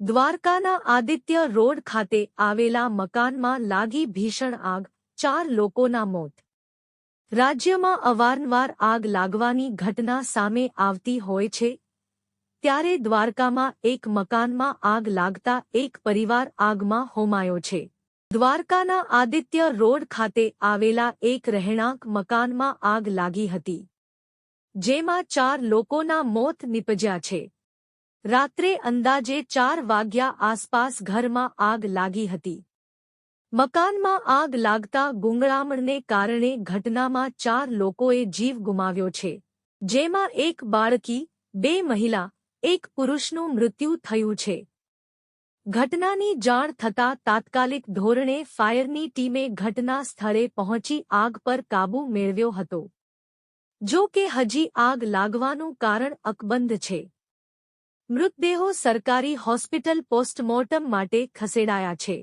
દ્વારકાના આદિત્ય રોડ ખાતે આવેલા મકાનમાં લાગી ભીષણ આગ, 4 લોકોના મોત. રાજ્યમાં અવારનવાર આગ લાગવાની ઘટના સામે આવતી હોય છે, ત્યારે દ્વારકામાં એક મકાનમાં આગ લાગતા એક પરિવાર આગમાં હોમાયો છે. દ્વારકાના આદિત્ય રોડ ખાતે આવેલા એક રહેણાંક મકાનમાં આગ લાગી હતી, જેમાં 4 લોકોના મોત નીપજ્યા છે. રાત્રે અંદાજે 4 વાગ્યા આસપાસ ઘરમાં આગ લાગી હતી. મકાનમાં આગ લાગતા ગુંગળામણને કારણે ઘટનામાં 4 લોકોએ જીવ ગુમાવ્યો છે, જેમાં એક બાળકી, 2 મહિલા, 1 પુરુષનું મૃત્યુ થયું છે. ઘટનાની જાણ થતાં તાત્કાલિક ધોરણે ફાયરની ટીમે ઘટના સ્થળે પહોંચી આગ પર કાબૂ મેળવ્યો હતો. જો કે હજી આગ લાગવાનું કારણ અકબંધ છે. મૃતદેહો સરકારી હોસ્પિટલ પોસ્ટમોર્ટમ માટે ખસેડાયા છે.